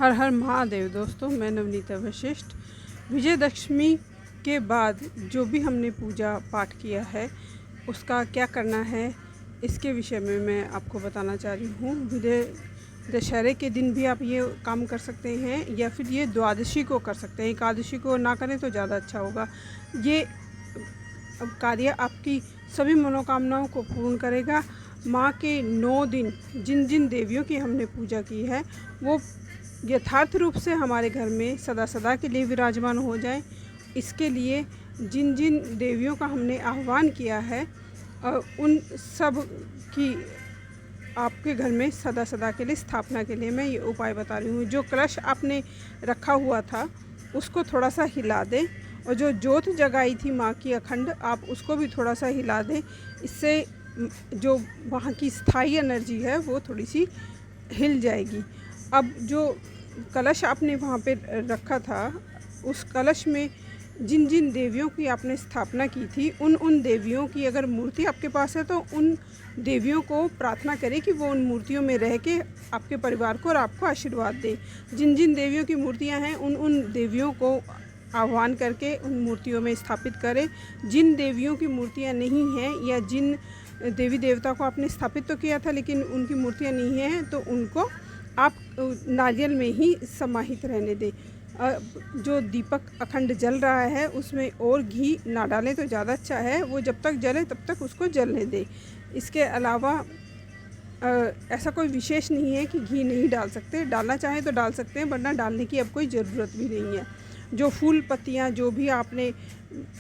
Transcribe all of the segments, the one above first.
हर हर महादेव। दोस्तों, मैं नवनीता वशिष्ठ। विजयदशमी के बाद जो भी हमने पूजा पाठ किया है उसका क्या करना है, इसके विषय में मैं आपको बताना चाह रही हूँ। विजय दशहरे के दिन भी आप ये काम कर सकते हैं या फिर ये द्वादशी को कर सकते हैं। एकादशी को ना करें तो ज़्यादा अच्छा होगा। ये कार्य आपकी सभी मनोकामनाओं को पूर्ण करेगा। माँ के 9 दिन जिन जिन देवियों की हमने पूजा की है वो यथार्थ रूप से हमारे घर में सदा सदा के लिए विराजमान हो जाए। इसके लिए जिन जिन देवियों का हमने आह्वान किया है उन सब की आपके घर में सदा सदा के लिए स्थापना के लिए मैं ये उपाय बता रही हूँ। जो कलश आपने रखा हुआ था उसको थोड़ा सा हिला दें, और जो जोत जगाई थी माँ की अखंड, आप उसको भी थोड़ा सा हिला दें। इससे जो वहाँ की स्थायी एनर्जी है वो थोड़ी सी हिल जाएगी। अब जो कलश आपने वहाँ पे रखा था, उस कलश में जिन जिन देवियों की आपने स्थापना की थी उन देवियों की अगर मूर्ति आपके पास है तो उन देवियों को प्रार्थना करें कि वो उन मूर्तियों में रह के आपके परिवार को और आपको आशीर्वाद दें। जिन जिन देवियों की मूर्तियां हैं उन देवियों को आह्वान करके उन मूर्तियों में स्थापित करें। जिन देवियों की मूर्तियां नहीं हैं या जिन देवी देवता को आपने स्थापित तो किया था लेकिन उनकी मूर्तियां नहीं हैं तो उनको आप नारियल में ही समाहित रहने दें। जो दीपक अखंड जल रहा है उसमें और घी ना डालें तो ज़्यादा अच्छा है। वो जब तक जले तब तक उसको जलने दें। इसके अलावा ऐसा कोई विशेष नहीं है कि घी नहीं डाल सकते, डालना चाहें तो डाल सकते हैं, वरना डालने की अब कोई ज़रूरत भी नहीं है। जो फूल पत्तियाँ जो भी आपने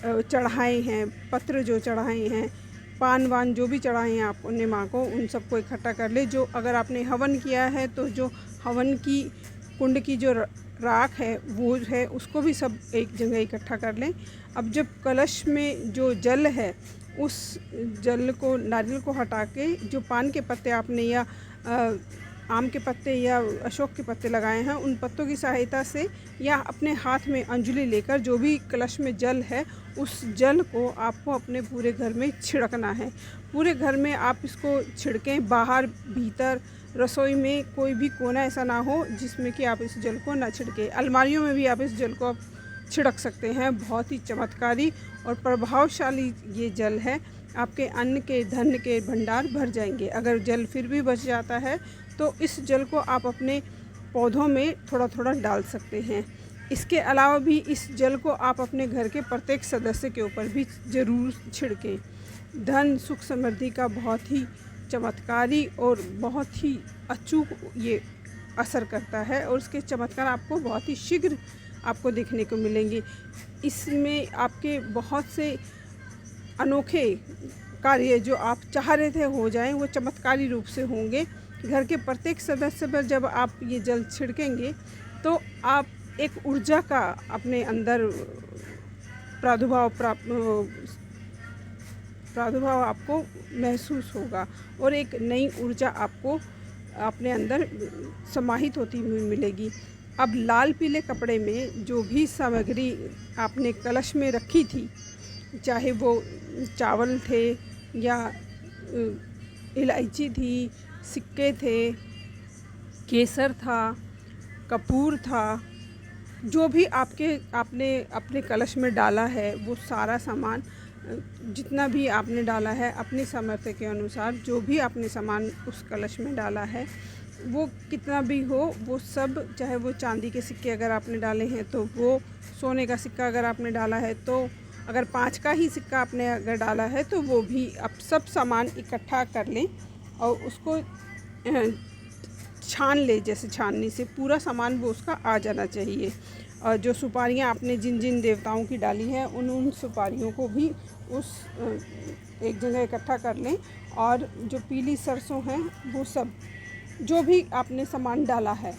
चढ़ाए हैं, पत्र जो चढ़ाए हैं, पान वान जो भी चढ़ाए हैं आपने माँ को, उन सबको इकट्ठा कर ले। जो अगर आपने हवन किया है तो जो हवन की कुंड की जो राख है वो है उसको भी सब एक जगह इकट्ठा कर लें। अब जब कलश में जो जल है उस जल को, नारियल को हटा के जो पान के पत्ते आपने या आम के पत्ते या अशोक के पत्ते लगाए हैं उन पत्तों की सहायता से या अपने हाथ में अंजलि लेकर जो भी कलश में जल है उस जल को आपको अपने पूरे घर में छिड़कना है। पूरे घर में आप इसको छिड़कें, बाहर भीतर रसोई में कोई भी कोना ऐसा ना हो जिसमें कि आप इस जल को ना छिड़कें। अलमारियों में भी आप इस जल को आप छिड़क सकते हैं। बहुत ही चमत्कारी और प्रभावशाली ये जल है। आपके अन्न के, धन के भंडार भर जाएंगे। अगर जल फिर भी बच जाता है तो इस जल को आप अपने पौधों में थोड़ा थोड़ा डाल सकते हैं। इसके अलावा भी इस जल को आप अपने घर के प्रत्येक सदस्य के ऊपर भी ज़रूर छिड़कें। धन सुख समृद्धि का बहुत ही चमत्कारी और बहुत ही अचूक ये असर करता है और उसके चमत्कार आपको बहुत ही शीघ्र आपको देखने को मिलेंगे। इसमें आपके बहुत से अनोखे कार्य जो आप चाह रहे थे हो जाएं वो चमत्कारी रूप से होंगे। घर के प्रत्येक सदस्य पर जब आप ये जल छिड़केंगे तो आप एक ऊर्जा का अपने अंदर प्रादुर्भाव आपको महसूस होगा और एक नई ऊर्जा आपको अपने अंदर समाहित होती हुई मिलेगी। अब लाल पीले कपड़े में जो भी सामग्री आपने कलश में रखी थी, चाहे वो चावल थे या इलायची थी, सिक्के थे, केसर था, कपूर था, जो भी आपने अपने कलश में डाला है वो सारा सामान, जितना भी आपने डाला है अपनी सामर्थ्य के अनुसार, जो भी आपने सामान उस कलश में डाला है वो कितना भी हो वो सब, चाहे वो चांदी के सिक्के अगर आपने डाले हैं तो वो, सोने का सिक्का अगर आपने डाला है तो, अगर 5 का ही सिक्का आपने अगर डाला है तो वो भी आप सब सामान इकट्ठा कर लें और उसको छान ले। जैसे छाननी से पूरा सामान वो उसका आ जाना चाहिए। और जो सुपारियाँ आपने जिन जिन देवताओं की डाली हैं उन सुपारियों को भी उस एक जगह इकट्ठा कर लें। और जो पीली सरसों हैं वो सब, जो भी आपने सामान डाला है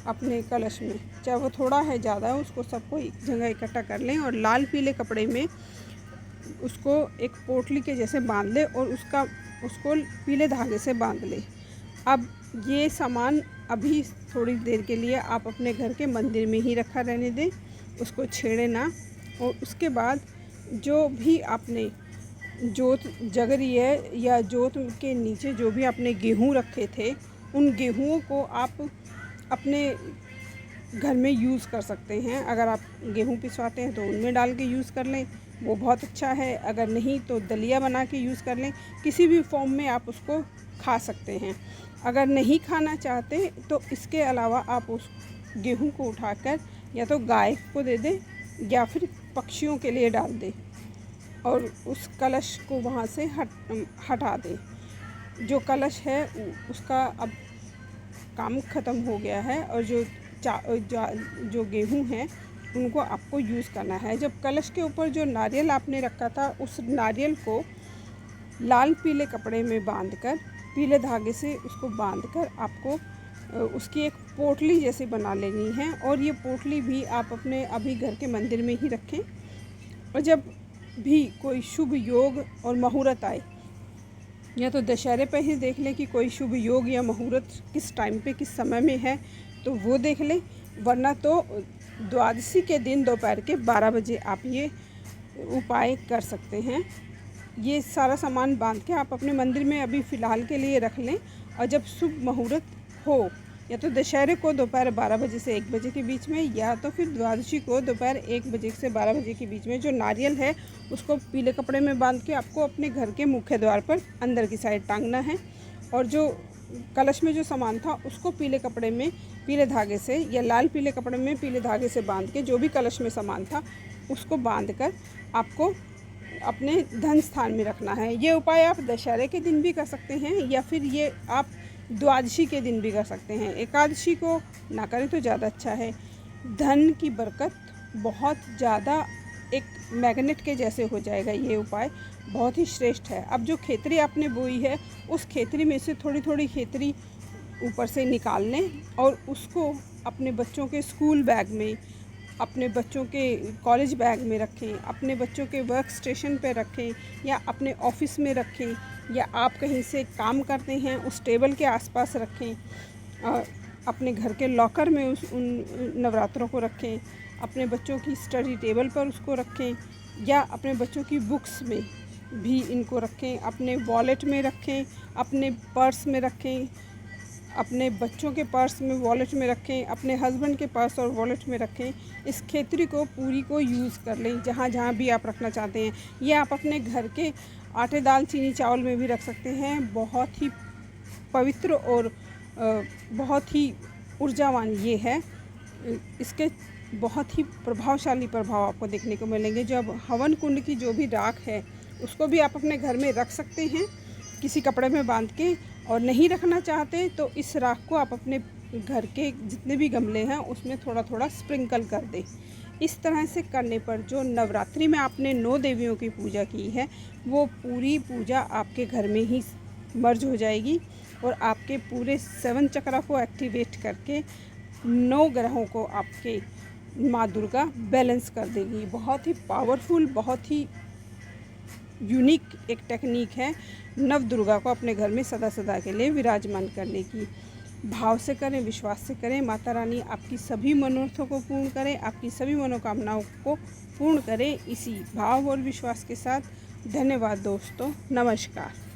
अपने कलश में, चाहे वो थोड़ा है ज़्यादा है, उसको सबको एक जगह इकट्ठा कर लें और लाल पीले कपड़े में उसको एक पोटली के जैसे बांध लें और उसको पीले धागे से बांध लें। अब ये सामान अभी थोड़ी देर के लिए आप अपने घर के मंदिर में ही रखा रहने दें, उसको छेड़े ना। और उसके बाद जो भी आपने जोत जग रही है या जोत के नीचे जो भी आपने गेहूँ रखे थे उन गेहूँ को आप अपने घर में यूज़ कर सकते हैं। अगर आप गेहूँ पिसवाते हैं तो उनमें डाल के यूज़ कर लें, वो बहुत अच्छा है। अगर नहीं तो दलिया बना के यूज़ कर लें, किसी भी फॉर्म में आप उसको खा सकते हैं। अगर नहीं खाना चाहते तो इसके अलावा आप उस गेहूँ को उठाकर या तो गाय को दे दें या फिर पक्षियों के लिए डाल दें और उस कलश को वहाँ से हटा दें। जो कलश है उसका अब काम ख़त्म हो गया है और जो गेहूँ हैं उनको आपको यूज़ करना है। जब कलश के ऊपर जो नारियल आपने रखा था उस नारियल को लाल पीले कपड़े में बांधकर, पीले धागे से उसको बांधकर आपको उसकी एक पोटली जैसी बना लेनी है। और ये पोटली भी आप अपने अभी घर के मंदिर में ही रखें। और जब भी कोई शुभ योग और मुहूर्त आए, या तो दशहरे पे ही देख लें कि कोई शुभ योग या मुहूर्त किस टाइम पे किस समय में है तो वो देख लें, वरना तो द्वादशी के दिन दोपहर के 12 बजे आप ये उपाय कर सकते हैं। ये सारा सामान बांध के आप अपने मंदिर में अभी फ़िलहाल के लिए रख लें। और जब शुभ मुहूर्त हो, या तो दशहरे को दोपहर 12 बजे से 1 बजे के बीच में, या तो फिर द्वादशी को दोपहर 1 बजे से 12 बजे के बीच में, जो नारियल है उसको पीले कपड़े में बांध के आपको अपने घर के मुख्य द्वार पर अंदर की साइड टांगना है। और जो कलश में जो सामान था उसको पीले कपड़े में पीले धागे से या लाल पीले कपड़े में पीले धागे से बांध के, जो भी कलश में सामान था उसको बांध कर आपको अपने धन स्थान में रखना है। ये उपाय आप दशहरे के दिन भी कर सकते हैं या फिर ये आप द्वादशी के दिन भी कर सकते हैं। एकादशी को ना करें तो ज़्यादा अच्छा है। धन की बरकत बहुत ज़्यादा एक मैग्नेट के जैसे हो जाएगा। ये उपाय बहुत ही श्रेष्ठ है। अब जो खेतरी आपने बोई है उस खेतरी में से थोड़ी थोड़ी खेतरी ऊपर से निकाल लें और उसको अपने बच्चों के स्कूल बैग में, अपने बच्चों के कॉलेज बैग में रखें, अपने बच्चों के वर्क स्टेशन पे रखें या अपने ऑफिस में रखें, या आप कहीं से काम करते हैं उस टेबल के आसपास रखें। अपने घर के लॉकर में उन नवरात्रों को रखें। अपने बच्चों की स्टडी टेबल पर उसको रखें या अपने बच्चों की बुक्स में भी इनको रखें। अपने वॉलेट में रखें, अपने पर्स में रखें, अपने बच्चों के पर्स में वॉलेट में रखें, अपने हस्बैंड के पर्स और वॉलेट में रखें। इस खेतरी को पूरी को यूज़ कर लें जहाँ जहाँ भी आप रखना चाहते हैं। ये आप अपने घर के आटे दाल चीनी चावल में भी रख सकते हैं। बहुत ही पवित्र और बहुत ही ऊर्जावान ये है। इसके बहुत ही प्रभावशाली प्रभाव आपको देखने को मिलेंगे। जब हवन कुंड की जो भी राख है उसको भी आप अपने घर में रख सकते हैं किसी कपड़े में बांध के। और नहीं रखना चाहते तो इस राख को आप अपने घर के जितने भी गमले हैं उसमें थोड़ा थोड़ा स्प्रिंकल कर दें। इस तरह से करने पर जो नवरात्रि में आपने 9 देवियों की पूजा की है वो पूरी पूजा आपके घर में ही मर्ज हो जाएगी और आपके पूरे 7 चक्रा को एक्टिवेट करके 9 ग्रहों को आपके माँ दुर्गा बैलेंस कर देगी। बहुत ही पावरफुल, बहुत ही यूनिक एक टेक्निक है नव दुर्गा को अपने घर में सदा सदा के लिए विराजमान करने की। भाव से करें, विश्वास से करें। माता रानी आपकी सभी मनोरथों को पूर्ण करें, आपकी सभी मनोकामनाओं को पूर्ण करें। इसी भाव और विश्वास के साथ धन्यवाद दोस्तों, नमस्कार।